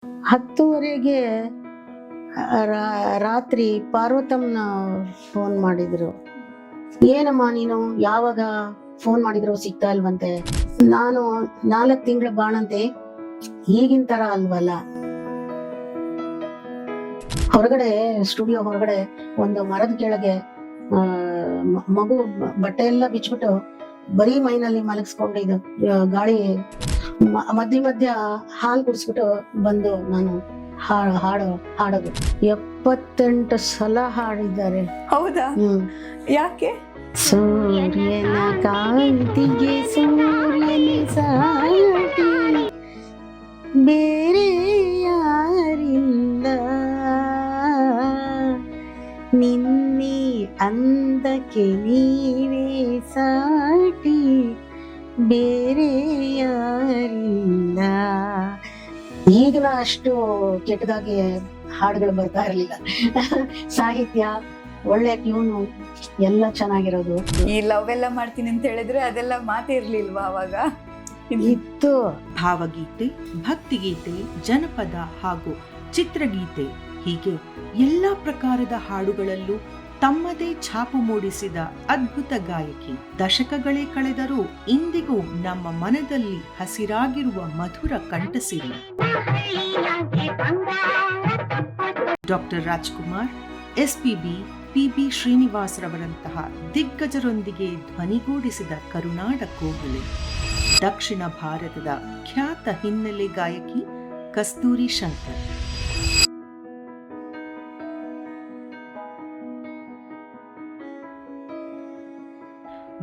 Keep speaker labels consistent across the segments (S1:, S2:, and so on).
S1: 10:30ಗೆ ರಾತ್ರಿ ಪಾರ್ವತಮ್ಮನ ಫೋನ್ ಮಾಡಿದ್ರು. ಏನಮ್ಮ ನೀನು ಯಾವಾಗ ಫೋನ್ ಮಾಡಿದ್ರು ಸಿಗ್ತಾ ಇಲ್ವಂತೆ. ನಾನು 4 ತಿಂಗಳ ಬಾಣಂತೆ, ಈಗಿನ ತರ ಅಲ್ವಲ್ಲ. ಹೊರಗಡೆ ಸ್ಟುಡಿಯೋ ಹೊರಗಡೆ ಒಂದು ಮರದ ಕೆಳಗೆ ಮಗು ಬಟ್ಟೆ ಎಲ್ಲ ಬಿಚ್ಬಿಟ್ಟು ಬರೀ ಮೈನಲ್ಲಿ ಮಲಗಿಸ್ಕೊಂಡಿದ್ದು, ಗಾಳಿ ಮಧ್ಯ ಹಾಲು ಕುಡಿಸ್ಬಿಟ್ಟು ಬಂದು ನಾನು ಹಾಡೋದು 78 ಸಲ ಹಾಡಿದ್ದಾರೆ.
S2: ಹೌದಾ? ಯಾಕೆ?
S1: ಸೂರ್ಯನ ಕಾಂತಿಗೆ ಸೂರ್ಯನೇ ಸಾಟಿ, ಬೇರೆ ಯಾರಿಲ್ಲ, ನಿನ್ನೆ ಅಂದಕ್ಕೆ ನೀವೇ ಸಾಟಿ, ಬೇರೆ ಯಾರಿಲ್ಲ. ಈಗಿನ ಅಷ್ಟು ಕೆಟ್ಟದಾಗಿ ಹಾಡುಗಳು ಬರ್ತಾ ಇರಲಿಲ್ಲ. ಸಾಹಿತ್ಯ ಒಳ್ಳೆ ಟ್ಯೂನು ಎಲ್ಲ ಚೆನ್ನಾಗಿರೋದು.
S2: ಈ ಲವ್ ಎಲ್ಲ ಮಾಡ್ತೀನಿ ಅಂತ ಹೇಳಿದ್ರೆ ಅದೆಲ್ಲ ಮಾತೇ ಇರ್ಲಿಲ್ವಾ ಅವಾಗ?
S1: ಇತ್ತು.
S3: ಭಾವಗೀತೆ, ಭಕ್ತಿಗೀತೆ, ಜನಪದ ಹಾಗೂ ಚಿತ್ರಗೀತೆ ಹೀಗೆ ಎಲ್ಲ ಪ್ರಕಾರದ ಹಾಡುಗಳಲ್ಲೂ ತಮ್ಮದೇ ಛಾಪು ಮೂಡಿಸಿದ ಅದ್ಭುತ ಗಾಯಕಿ. ದಶಕಗಳೇ ಕಳೆದರೂ ಇಂದಿಗೂ ನಮ್ಮ ಮನದಲ್ಲಿ ಹಸಿರಾಗಿರುವ ಮಧುರ ಕಂಠಸಿರಿ doctor Rajkumar, SPB, P B. Srinivas ರವರಂತಹ ದಿಗ್ಗಜರೊಂದಿಗೆ ಧ್ವನಿಗೂಡಿಸಿದ ಕರುನಾಡ ಕೋಗಿಲೆ. ದಕ್ಷಿಣ ಭಾರತದ ಖ್ಯಾತ ಹಿನ್ನೆಲೆ ಗಾಯಕಿ ಕಸ್ತೂರಿ ಶಂಕರ್.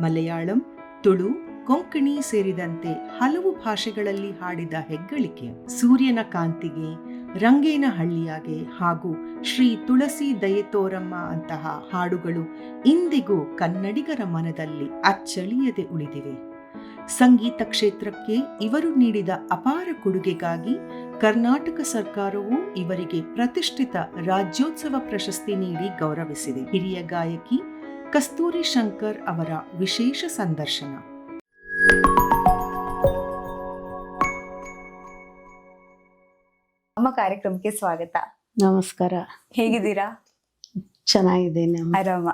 S3: ಮಲಯಾಳಂ, ತುಳು, ಕೊಂಕಣಿ ಸೇರಿದಂತೆ ಹಲವು ಭಾಷೆಗಳಲ್ಲಿ ಹಾಡಿದ ಹೆಗ್ಗಳಿಕೆ. ಸೂರ್ಯನ ಕಾಂತಿಗೆ, ರಂಗೇನ ಹಳ್ಳಿಯಾಗೆ ಹಾಗೂ ಶ್ರೀ ತುಳಸಿ ದಯೆತೋರಮ್ಮ ಅಂತಹ ಹಾಡುಗಳು ಇಂದಿಗೂ ಕನ್ನಡಿಗರ ಮನದಲ್ಲಿ ಅಚ್ಚಳಿಯದೆ ಉಳಿದಿವೆ. ಸಂಗೀತ ಕ್ಷೇತ್ರಕ್ಕೆ ಇವರು ನೀಡಿದ ಅಪಾರ ಕೊಡುಗೆಗಾಗಿ ಕರ್ನಾಟಕ ಸರ್ಕಾರವು ಇವರಿಗೆ ಪ್ರತಿಷ್ಠಿತ ರಾಜ್ಯೋತ್ಸವ ಪ್ರಶಸ್ತಿ ನೀಡಿ ಗೌರವಿಸಿದೆ. ಹಿರಿಯ ಗಾಯಕಿ ಕಸ್ತೂರಿ ಶಂಕರ್ ಅವರ ವಿಶೇಷ ಸಂದರ್ಶನ.
S2: ನಮ್ಮ ಕಾರ್ಯಕ್ರಮಕ್ಕೆ ಸ್ವಾಗತ.
S1: ನಮಸ್ಕಾರ.
S2: ಹೇಗಿದ್ದೀರಾ?
S1: ಚೆನ್ನಾಗಿದ್ದೇನೆ.
S2: ಆರಾಮ.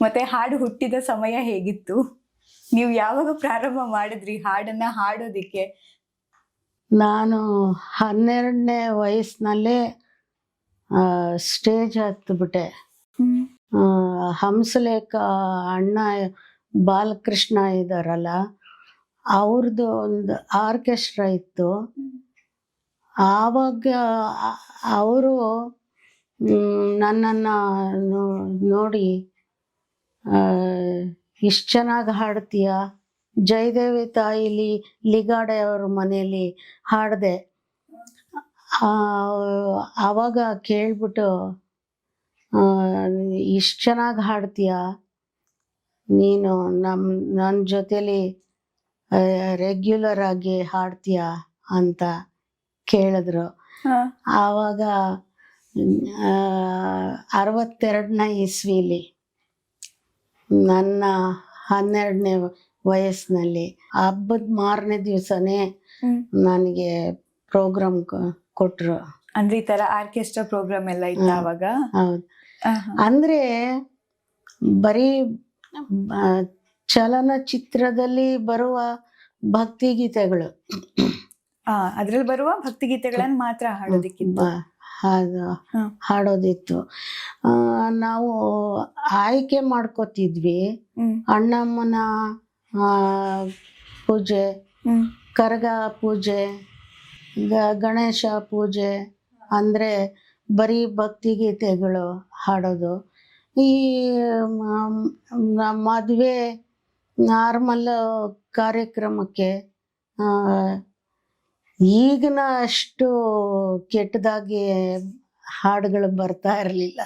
S2: ಮತ್ತೆ ಹಾಡು ಹುಟ್ಟಿದ ಸಮಯ ಹೇಗಿತ್ತು? ನೀವು ಯಾವಾಗ ಪ್ರಾರಂಭ ಮಾಡಿದ್ರಿ ಹಾಡನ್ನ ಹಾಡೋದಿಕ್ಕೆ?
S1: ನಾನು 12ನೇ ವಯಸ್ಸಿನಲ್ಲೇ ಸ್ಟೇಜ್ ಹತ್ತಿಬಿಟ್ಟೆ. ಹಂಸಲೇಖ ಅಣ್ಣ ಬಾಲಕೃಷ್ಣ ಇದ್ದಾರಲ್ಲ, ಅವ್ರದ್ದು ಒಂದು ಆರ್ಕೆಸ್ಟ್ರಾ ಇತ್ತು. ಆವಾಗ ಅವರು ನನ್ನನ್ನು ನೋಡಿ ಇಷ್ಟು ಚೆನ್ನಾಗಿ ಹಾಡ್ತೀಯ, ಜಯದೇವಿ ತಾಯಿಲಿ ಲಿಗಾಡೆ ಅವ್ರ ಮನೆಯಲ್ಲಿ ಹಾಡಿದೆ. ಆವಾಗ ಕೇಳ್ಬಿಟ್ಟು, ಇಷ್ಟು ಚೆನ್ನಾಗಿ ಹಾಡ್ತೀಯ ನೀನು, ನನ್ನ ಜೊತೇಲಿ ರೆಗ್ಯುಲರ್ ಆಗಿ ಹಾಡ್ತೀಯ ಅಂತ ಕೇಳಿದ್ರು. ಆವಾಗ 62ನೇ ಇಸ್ವಿಲಿ ನನ್ನ 12ನೇ ವಯಸ್ಸಿನಲ್ಲಿ ಹಬ್ಬದ ಮಾರನೇ ದಿವಸನೇ ನನಗೆ ಪ್ರೋಗ್ರಾಮ್ ಕೊಟ್ರು.
S2: ಅಂದ್ರೆ ಈ ತರ ಆರ್ಕೆಸ್ಟ್ರಾ ಪ್ರೋಗ್ರಾಮ್ ಎಲ್ಲ ಇತ್ತು ಅವಾಗ?
S1: ಹೌದು. ಅಂದ್ರೆ ಬರೀ ಚಲನಚಿತ್ರದಲ್ಲಿ ಬರುವ ಭಕ್ತಿಗೀತೆಗಳು,
S2: ಅದ್ರಲ್ಲಿ ಬರುವ ಭಕ್ತಿಗೀತೆಗಳನ್ನ ಮಾತ್ರ
S1: ಹಾಡೋದಿತ್ತು. ನಾವು ಆಯ್ಕೆ ಮಾಡ್ಕೋತಿದ್ವಿ. ಅಣ್ಣಮ್ಮನ ಪೂಜೆ, ಕರಗ ಪೂಜೆ, ಗಣೇಶ ಪೂಜೆ ಅಂದ್ರೆ ಬರೀ ಭಕ್ತಿಗೀತೆಗಳು ಹಾಡೋದು. ಈ ಮದುವೆ ನಾರ್ಮಲ್ ಕಾರ್ಯಕ್ರಮಕ್ಕೆ ಈಗಿನ ಅಷ್ಟು ಕೆಟ್ಟದಾಗಿ ಹಾಡುಗಳು ಬರ್ತಾ ಇರಲಿಲ್ಲ.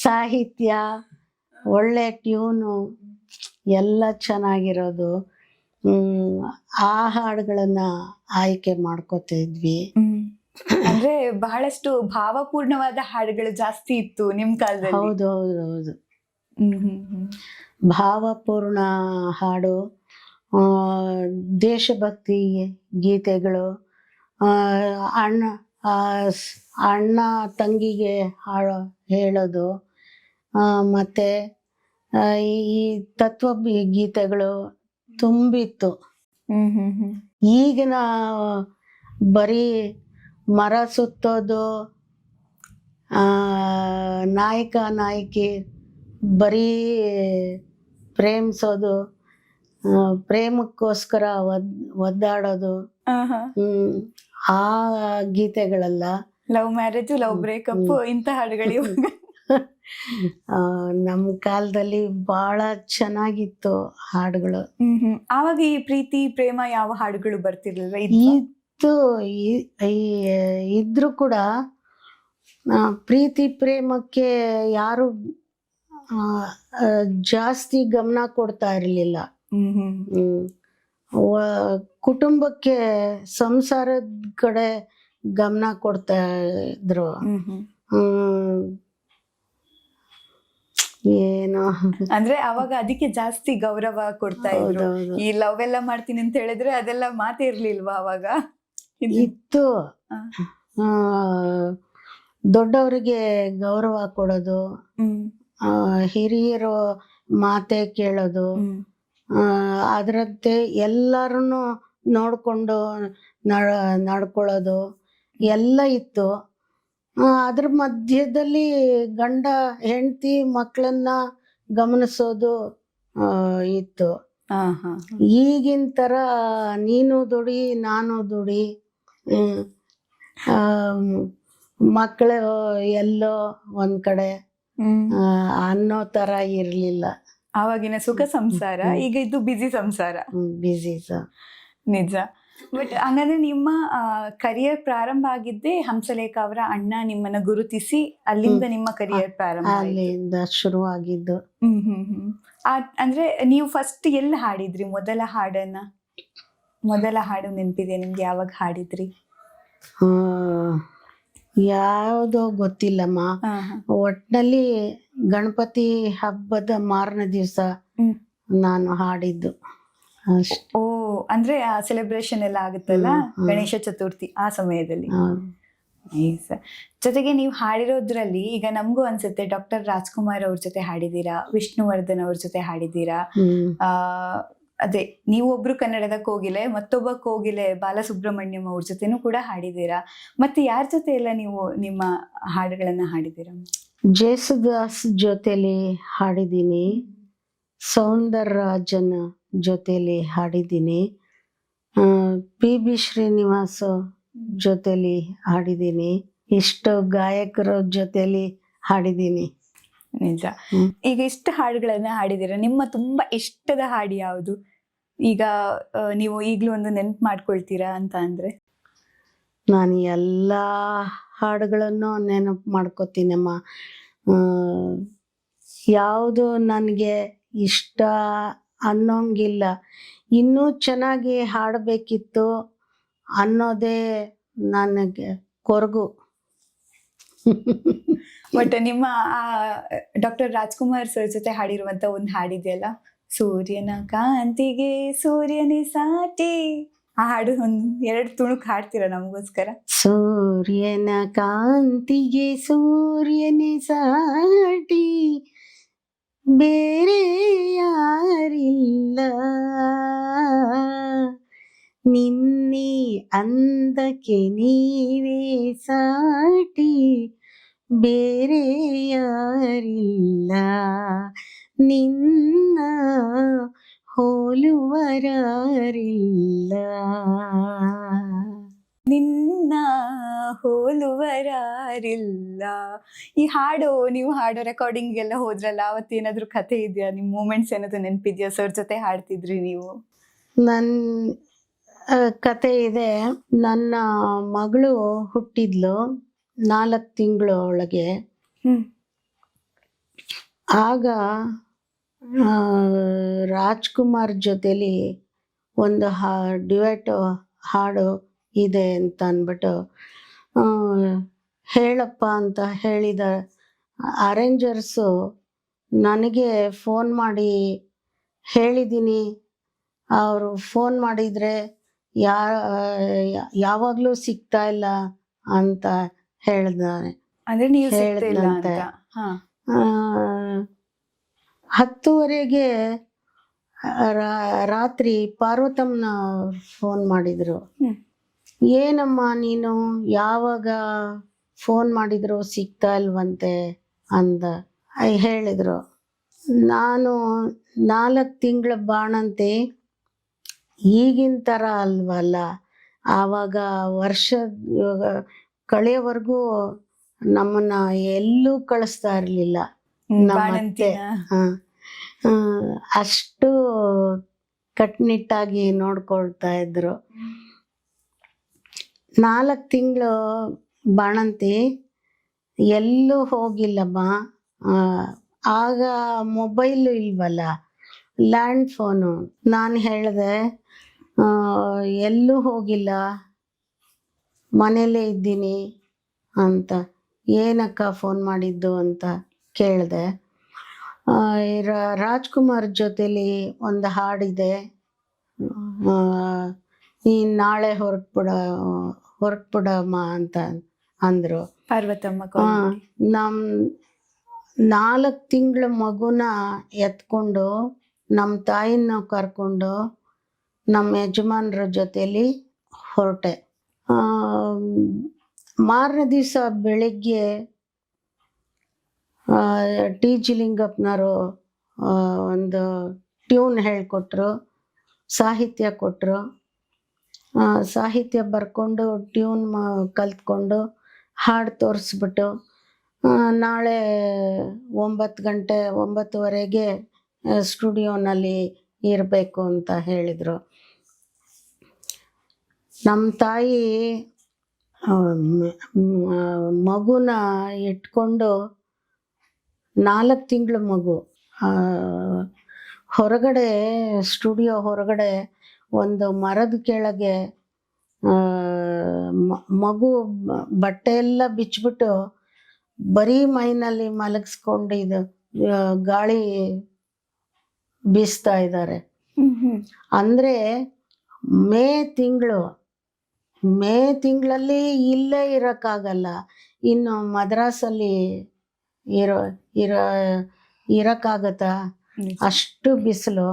S1: ಸಾಹಿತ್ಯ, ಒಳ್ಳೆ ಟ್ಯೂನು ಎಲ್ಲ ಚೆನ್ನಾಗಿರೋದು. ಆ ಹಾಡುಗಳನ್ನ ಆಯ್ಕೆ ಮಾಡ್ಕೋತಿದ್ವಿ.
S2: ಅಂದ್ರೆ ಬಹಳಷ್ಟು ಭಾವಪೂರ್ಣವಾದ ಹಾಡುಗಳು ಜಾಸ್ತಿ ಇತ್ತು ನಿಮ್ ಕಾಲದಲ್ಲಿ.
S1: ಹೌದು ಹೌದು ಹೌದು. ಭಾವಪೂರ್ಣ ಹಾಡು, ದೇಶಭಕ್ತಿ ಗೀತೆಗಳು, ಅಣ್ಣ ಆ, ಅಣ್ಣ ತಂಗಿಗೆ ಹೇಳೋದು, ಮತ್ತೆ ಈ ತತ್ವ ಗೀತೆಗಳು ತುಂಬಿತ್ತು. ಈಗಿನ ಬರೀ ಮರ ಸುತ್ತೋದು, ನಾಯಕ ನಾಯಕಿ ಬರೀ ಪ್ರೇಮಿಸೋದು, ಪ್ರೇಮಕ್ಕೋಸ್ಕರ ಒದ್ದಾಡೋದು, ಆ ಗೀತೆಗಳೆಲ್ಲ.
S2: ಲವ್ ಮ್ಯಾರೇಜ್, ಲವ್ ಬ್ರೇಕಪ್, ಇಂಥ ಹಾಡುಗಳು ಇವಾಗ.
S1: ನಮ್ಮ ಕಾಲದಲ್ಲಿ ಬಹಳ ಚೆನ್ನಾಗಿತ್ತು ಹಾಡುಗಳು.
S2: ಆವಾಗ ಈ ಪ್ರೀತಿ ಪ್ರೇಮ ಯಾವ ಹಾಡುಗಳು ಬರ್ತಿರ್ಲಿಲ್ವ?
S1: ಇತ್ತು, ಇದ್ರು ಕೂಡ ಪ್ರೀತಿ ಪ್ರೇಮಕ್ಕೆ ಯಾರು ಜಾಸ್ತಿ ಗಮನ ಕೊಡ್ತಾ ಇರಲಿಲ್ಲ. ಕುಟುಂಬಕ್ಕೆ, ಸಂಸಾರದ ಕಡೆ ಗಮನ ಕೊಡ್ತಾ ಇದ್ರು. ಏನೋ
S2: ಅಂದ್ರೆ ಅವಾಗ ಅದಕ್ಕೆ ಜಾಸ್ತಿ ಗೌರವ ಕೊಡ್ತಾ ಇದ್ರು. ಈ ಲವ್ ಎಲ್ಲ ಮಾಡ್ತೀನಿ ಅಂತ ಹೇಳಿದ್ರೆ ಅದೆಲ್ಲ ಮಾತೇ ಇರ್ಲಿಲ್ವಾ ಅವಾಗ?
S1: ಇತ್ತು. ದೊಡ್ಡವರಿಗೆ ಗೌರವ ಕೊಡೋದು, ಹಿರಿಯರು ಮಾತೆ ಕೇಳೋದು, ಅದರಂತೆ ಎಲ್ಲರನ್ನು ನೋಡ್ಕೊಂಡು ನಡ್ಕೊಳ್ಳೋದು ಎಲ್ಲ ಇತ್ತು. ಅದ್ರ ಮಧ್ಯದಲ್ಲಿ ಗಂಡ ಹೆಂಡತಿ ಮಕ್ಕಳನ್ನ ಗಮನಿಸೋದು ಇತ್ತು. ಈಗಿನ ಥರ ನೀನು ದುಡಿ ನಾನು ದುಡಿ, ಮಕ್ಕಳು ಎಲ್ಲೋ ಒಂದ್ ಕಡೆ ಅನ್ನೋ ತರ ಇರ್ಲಿಲ್ಲ
S2: ಆವಾಗಿನ ಸುಖ ಸಂಸಾರ. ಈಗ ಇದು ಬಿಸಿ ಸಂಸಾರ.
S1: ಬಿಸಿ
S2: ನಿಜ. ಬಟ್ ಹಂಗಂದ್ರೆ ನಿಮ್ಮ ಕರಿಯರ್ ಪ್ರಾರಂಭ ಆಗಿದ್ದೆ ಹಂಸಲೇಖ ಅವರ ಅಣ್ಣ ನಿಮ್ಮನ್ನ ಗುರುತಿಸಿ, ಅಲ್ಲಿಂದ ನಿಮ್ಮ ಕರಿಯರ್ ಪ್ರಾರಂಭ?
S1: ಅಲ್ಲಿಂದ ಶುರು ಆಗಿದ್ದು.
S2: ಅಂದ್ರೆ ನೀವು ಫಸ್ಟ್ ಎಲ್ಲಿ ಹಾಡಿದ್ರಿ ಮೊದಲ ಹಾಡನ್ನ? ಮೊದಲ ಹಾಡು ನೆನಪಿದೆ ನಿಮ್ಗೆ? ಯಾವಾಗ ಹಾಡಿದ್ರಿ?
S1: ಯಾವುದೋ ಗೊತ್ತಿಲ್ಲಮ್ಮ. ಒಟ್ನಲ್ಲಿ ಗಣಪತಿ ಹಬ್ಬದ ಮಾರನೇ ದಿವಸ ನಾನು ಹಾಡಿದ್ದು ಅಷ್ಟೇ.
S2: ಓ, ಅಂದ್ರೆ ಆ ಸೆಲೆಬ್ರೇಷನ್ ಎಲ್ಲ ಆಗುತ್ತಲ್ಲ ಗಣೇಶ ಚತುರ್ಥಿ ಆ ಸಮಯದಲ್ಲಿ. ಜೊತೆಗೆ ನೀವು ಹಾಡಿರೋದ್ರಲ್ಲಿ ಈಗ ನಮಗೂ ಅನ್ಸುತ್ತೆ ಡಾಕ್ಟರ್ ರಾಜ್ಕುಮಾರ್ ಅವ್ರ ಜೊತೆ ಹಾಡಿದೀರಾ, ವಿಷ್ಣುವರ್ಧನ್ ಅವ್ರ ಜೊತೆ ಹಾಡಿದೀರಾ. ಅದೇ ನೀವು ಒಬ್ರು ಕನ್ನಡದ ಕೋಗಿಲೆ, ಮತ್ತೊಬ್ಬ ಕೋಗಿಲೆ ಬಾಲಸುಬ್ರಹ್ಮಣ್ಯಂ ಅವ್ರ ಜೊತೆನೂ ಕೂಡ ಹಾಡಿದೀರಾ. ಮತ್ತೆ ಯಾರ ಜೊತೆ ಎಲ್ಲ ನೀವು ನಿಮ್ಮ ಹಾಡುಗಳನ್ನ ಹಾಡಿದೀರಾ?
S1: ಜೇಸುದಾಸ್ ಜೊತೆಲಿ ಹಾಡಿದ್ದೀನಿ, ಸೌಂದರರಾಜನ್ ಜೊತೆಲಿ ಹಾಡಿದ್ದೀನಿ, PB ಶ್ರೀನಿವಾಸ್ ಜೊತೆಲಿ ಹಾಡಿದ್ದೀನಿ, ಇಷ್ಟು ಗಾಯಕರ ಜೊತೆಲಿ ಹಾಡಿದ್ದೀನಿ.
S2: ನಿಜ. ಈಗ ಇಷ್ಟು ಹಾಡುಗಳನ್ನ ಹಾಡಿದೀರ, ನಿಮ್ಮ ತುಂಬಾ ಇಷ್ಟದ ಹಾಡು ಯಾವುದು? ಈಗ ನೀವು ಈಗ್ಲೂ ಒಂದು ನೆನ್ಪು ಮಾಡ್ಕೊಳ್ತೀರಾ ಅಂತ ಅಂದ್ರೆ?
S1: ನಾನು ಎಲ್ಲ ಹಾಡುಗಳನ್ನು ನೆನಪು ಮಾಡ್ಕೋತೀನಮ್ಮ. ಯಾವುದು ನನಗೆ ಇಷ್ಟ ಅನ್ನೋಂಗಿಲ್ಲ, ಇನ್ನೂ ಚೆನ್ನಾಗಿ ಹಾಡಬೇಕಿತ್ತು ಅನ್ನೋದೇ ನನಗೆ ಕೊರಗು.
S2: ಬಟ್ ನಿಮ್ಮ ಡಾಕ್ಟರ್ ರಾಜ್ಕುಮಾರ್ ಸರ್ ಜೊತೆ ಹಾಡಿರುವಂತ ಒಂದು ಹಾಡಿದೆಯಲ್ಲ, ಸೂರ್ಯನ ಕಾಂತಿಗೆ ಸೂರ್ಯನೇ ಸಾಟಿ, ಆ ಹಾಡು ಒಂದು 2 ತುಣುಕು ಹಾಡ್ತೀರಾ ನಮಗೋಸ್ಕರ?
S1: ಸೂರ್ಯನ ಕಾಂತಿಗೆ ಸೂರ್ಯನೇ ಸಾಟಿ, ಬೇರೆ ಯಾರಿಲ್ಲ, ನಿನ್ನೆ ಅಂದಕ್ಕೆ ನೀವೇ ಸಾಟಿ, ಬೇರೆ ಯಾರಿಲ್ಲ, ನಿನ್ನ ಹೋಲುವರಾರಿಲ್ಲ.
S2: ನಿನ್ನ ಹೋಲುವರಾರಿಲ್ಲ. ಈ ಹಾಡು ನೀವು ಹಾಡೋ ರೆಕಾರ್ಡಿಂಗ್ ಎಲ್ಲ ಹೋದ್ರಲ್ಲ, ಅವತ್ತೇನಾದ್ರೂ ಕಥೆ ಇದೆಯಾ? ನಿಮ್ ಮೂಮೆಂಟ್ಸ್ ಏನಾದ್ರು ನೆನಪಿದ್ಯಾ? ಸರ್ ಜೊತೆ ಹಾಡ್ತಿದ್ರಿ ನೀವು?
S1: ಕತೆ ಇದೆ. ನನ್ನ ಮಗಳು ಹುಟ್ಟಿದ್ಲು 4 ತಿಂಗಳ ಒಳಗೆ. ಆಗ ರಾಜ್ಕುಮಾರ್ ಜೊತೆಲಿ ಒಂದು ಡ್ಯುಯೆಟ್ ಹಾಡು ಇದೆ ಅಂತ ಅಂದ್ಬಿಟ್ಟು ಹೇಳಪ್ಪ ಅಂತ ಹೇಳಿದ ಅರೇಂಜರ್ಸು ನನಗೆ ಫೋನ್ ಮಾಡಿ ಹೇಳಿದ್ದೀನಿ. ಅವರು ಫೋನ್ ಮಾಡಿದರೆ ಯಾವಾಗ್ಲೂ ಸಿಗ್ತಾ ಇಲ್ಲ ಅಂತ ಹೇಳ್ದಾನೆ.
S2: ಅಂದ್ರೆ ನೀವು ಸಿಗ್ತಾ ಇಲ್ಲ ಅಂತ.
S1: ಹೇಳ್ದಂತೆ.
S2: ಹಾ
S1: 10:30ಗೆ ರಾತ್ರಿ ಪಾರ್ವತಮ್ಮನ ಫೋನ್ ಮಾಡಿದ್ರು.
S2: ಹ್ಮ್.
S1: ಏನಮ್ಮ ನೀನು ಯಾವಾಗ ಫೋನ್ ಮಾಡಿದ್ರು ಸಿಗ್ತಾ ಇಲ್ವಂತೆ ಅಂದ. ಹೇಳಿದ್ರು, ನಾನು 4 ತಿಂಗಳ ಬಾಣಂತಿ, ಈಗಿನ ಥರ ಅಲ್ವಲ್ಲ, ಆವಾಗ ವರ್ಷ ಕಳೆಯವರೆಗೂ ನಮ್ಮನ್ನ ಎಲ್ಲೂ ಕಳಿಸ್ತಾ ಇರಲಿಲ್ಲ ನಮ್ಮ ಅತ್ತೆ. ಅಷ್ಟು ಕಟ್ಟುನಿಟ್ಟಾಗಿ ನೋಡ್ಕೊಳ್ತಾ ಇದ್ರು. 4 ತಿಂಗಳು ಬಾಣಂತಿ, ಎಲ್ಲೂ ಹೋಗಿಲ್ಲಮ್ಮ. ಆಗ ಮೊಬೈಲು ಇಲ್ವಲ್ಲ, ಲ್ಯಾಂಡ್ ಫೋನು. ನಾನು ಹೇಳಿದೆ, ಎಲ್ಲೂ ಹೋಗಿಲ್ಲ, ಮನೇಲೇ ಇದ್ದೀನಿ ಅಂತ. ಏನಕ್ಕ ಫೋನ್ ಮಾಡಿದ್ದು ಅಂತ ಕೇಳಿದೆ. ರಾಜ್ಕುಮಾರ್ ಜೊತೆಲಿ ಒಂದು ಹಾಡಿದೆ, ನೀನು ನಾಳೆ ಹೊರಟ್ಬಿಡಮ್ಮ ಅಂತ ಅಂದರು.
S2: ಪಾರ್ವತಮ್ಮ
S1: ನಮ್ಮ 4 ತಿಂಗಳ ಮಗುನ ಎತ್ಕೊಂಡು ನಮ್ಮ ತಾಯಿನ ಕರ್ಕೊಂಡು ನಮ್ಮ ಯಜಮಾನ್ರ ಜೊತೆಲಿ ಹೊರಟೆ. ಮಾರನೇ ದಿವಸ ಬೆಳಿಗ್ಗೆ ಟಿ ಜಿ ಲಿಂಗಪ್ಪನವರು ಒಂದು ಟ್ಯೂನ್ ಹೇಳಿಕೊಟ್ರು, ಸಾಹಿತ್ಯ ಕೊಟ್ಟರು. ಸಾಹಿತ್ಯ ಬರ್ಕೊಂಡು ಟ್ಯೂನ್ ಕಲ್ತ್ಕೊಂಡು ಹಾಡು ತೋರಿಸ್ಬಿಟ್ಟು ನಾಳೆ 9:30 ಸ್ಟುಡಿಯೋನಲ್ಲಿ ಇರಬೇಕು ಅಂತ ಹೇಳಿದರು. ನಮ್ಮ ತಾಯಿ ಮಗುನ ಇಟ್ಕೊಂಡು 4 ತಿಂಗಳ ಮಗು ಹೊರಗಡೆ, ಸ್ಟುಡಿಯೋ ಹೊರಗಡೆ ಒಂದು ಮರದ ಕೆಳಗೆ ಮಗು ಬಟ್ಟೆ ಎಲ್ಲ ಬಿಚ್ಚಿಬಿಟ್ಟು ಬರೀ ಮೈನಲ್ಲಿ ಮಲಗಿಸ್ಕೊಂಡು ಇದು ಗಾಳಿ ಬೀಸ್ತಾ ಇದ್ದಾರೆ. ಅಂದರೆ ಮೇ ತಿಂಗಳಲ್ಲಿ ಇಲ್ಲೇ ಇರೋಕ್ಕಾಗಲ್ಲ, ಇನ್ನು ಮದ್ರಾಸಲ್ಲಿ ಇರೋಕ್ಕಾಗತ್ತಾ? ಅಷ್ಟು ಬಿಸಿಲು.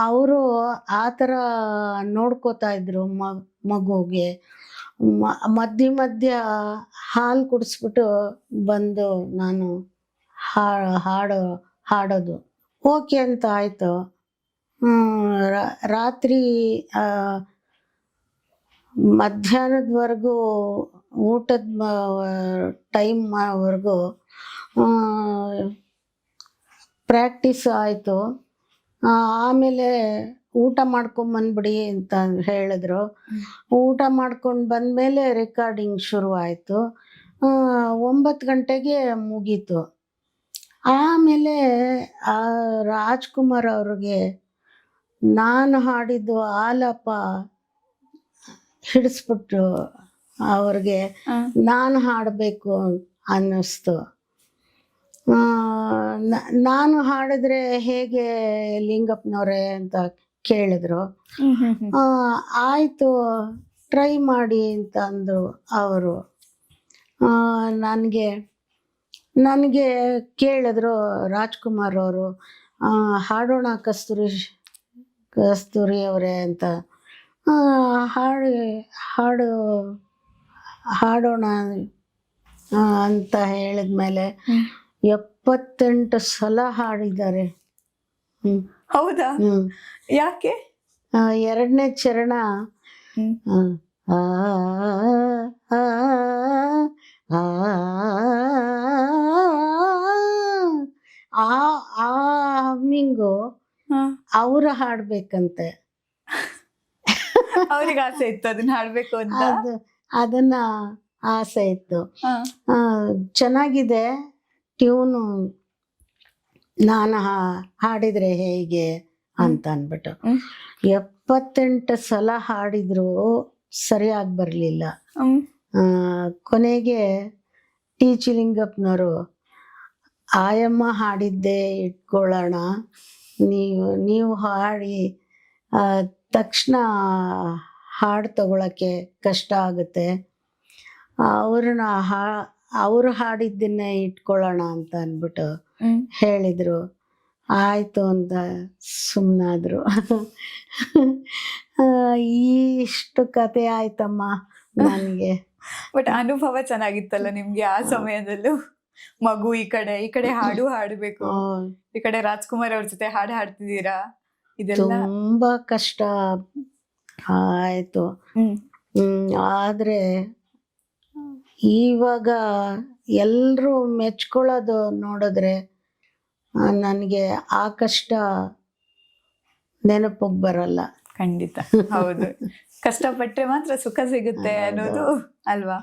S1: ಅವರು ಆ ಥರ ನೋಡ್ಕೋತಾ ಇದ್ರು ಮಗುಗೆ. ಮಧ್ಯ ಹಾಲು ಕುಡಿಸ್ಬಿಟ್ಟು ಬಂದು ನಾನು ಹಾಡೋದು. ಓಕೆ ಅಂತ ಆಯಿತು. ರಾತ್ರಿ ಮಧ್ಯಾಹ್ನದವರೆಗೂ, ಊಟದ ಟೈಮ್ವರೆಗೂ ಪ್ರಾಕ್ಟೀಸ್ ಆಯಿತು. ಆಮೇಲೆ ಊಟ ಮಾಡ್ಕೊಂಬಂದ್ಬಿಡಿ ಅಂತ ಹೇಳಿದ್ರು. ಊಟ ಮಾಡ್ಕೊಂಡು ಬಂದಮೇಲೆ ರೆಕಾರ್ಡಿಂಗ್ ಶುರುವಾಯಿತು. 9 ಗಂಟೆಗೆ ಮುಗೀತು. ಆಮೇಲೆ ರಾಜ್ಕುಮಾರ್ ಅವ್ರಿಗೆ ನಾನು ಹಾಡಿದ್ದು ಆಲಾಪ ಹಿಡಿಸ್ಬಿಟ್ರು. ಅವ್ರಿಗೆ ನಾನು ಹಾಡಬೇಕು ಅನ್ನಿಸ್ತು. ನಾನು ಹಾಡಿದ್ರೆ ಹೇಗೆ ಲಿಂಗಪ್ಪನವ್ರೆ ಅಂತ ಕೇಳಿದ್ರು. ಆಯಿತು, ಟ್ರೈ ಮಾಡಿ ಅಂತ ಅಂದರು ಅವರು. ನನಗೆ ಕೇಳಿದ್ರು ರಾಜ್ಕುಮಾರ್ ಅವರು, ಹಾಡೋಣ ಕಸ್ತೂರಿ ಅವರೇ ಅಂತ. ಹಾಡೋಣ ಅಂತ ಹೇಳಿದ್ಮೇಲೆ 78 ಸಲ ಹಾಡಿದ್ದಾರೆ.
S2: ಹೌದಾ? ಯಾಕೆ?
S1: 2ನೇ ಚರಣ ಹಮ್ಮಿಂಗು ಅವ್ರು ಹಾಡ್ಬೇಕಂತೆ.
S2: ಅವ್ರಿಗೆ ಆಸೆ ಇತ್ತು ಅದನ್ನ ಹಾಡ್ಬೇಕು ಅಂತ.
S1: ಅದನ್ನ ಆಸೆ ಇತ್ತು. ಚೆನ್ನಾಗಿದೆ ಟ್ಯೂನು, ನಾನು ಹಾಡಿದ್ರೆ ಹೇಗೆ ಅಂತ ಅಂದ್ಬಿಟ್ಟು 78 ಸಲ ಹಾಡಿದ್ರು ಸರಿಯಾಗಿ ಬರಲಿಲ್ಲ. ಕೊನೆಗೆ ಟಿ ಜಿ ಲಿಂಗಪ್ಪನವರು, ಆಯಮ್ಮ ಹಾಡಿದ್ದೇ ಇಟ್ಕೊಳ್ಳೋಣ, ನೀವು ಹಾಡಿ ತಕ್ಷಣ ಹಾಡು ತಗೊಳಕ್ಕೆ ಕಷ್ಟ ಆಗುತ್ತೆ. ಅವ್ರನ್ನ ಅವ್ರು ಹಾಡಿದ್ದನ್ನೇ ಇಟ್ಕೊಳ್ಳೋಣ ಅಂತ ಅಂದ್ಬಿಟ್ಟು ಹೇಳಿದ್ರು. ಆಯ್ತು ಅಂತ ಸುಮ್ಮನಾದ್ರು. ಇಷ್ಟು ಕತೆ ಆಯ್ತಮ್ಮ ನನಗೆ.
S2: ಬಟ್ ಅನುಭವ ಚೆನ್ನಾಗಿತ್ತಲ್ಲ ನಿಮ್ಗೆ ಆ ಸಮಯದಲ್ಲೂ? ಮಗು ಈ ಕಡೆ ಹಾಡು ಹಾಡ್ಬೇಕು, ಈ ಕಡೆ ರಾಜ್ಕುಮಾರ್ ಅವ್ರ ಜೊತೆ ಹಾಡು ಹಾಡ್ತಿದ್ದೀರಾ, ಇದೆಲ್ಲ
S1: ತುಂಬಾ ಕಷ್ಟ ಆಯ್ತು. ಆದ್ರೆ ಇವಾಗ ಎಲ್ರೂ ಮೆಚ್ಕೊಳ್ಳೋದು ನೋಡಿದ್ರೆ ನನಗೆ ಆ ಕಷ್ಟ ನೆನಪಿಗೆ ಬರಲ್ಲ.
S2: ಖಂಡಿತ ಹೌದು. ಕಷ್ಟಪಟ್ರೆ ಮಾತ್ರ ಸುಖ ಸಿಗುತ್ತೆ ಅನ್ನೋದು ಅಲ್ವಾ?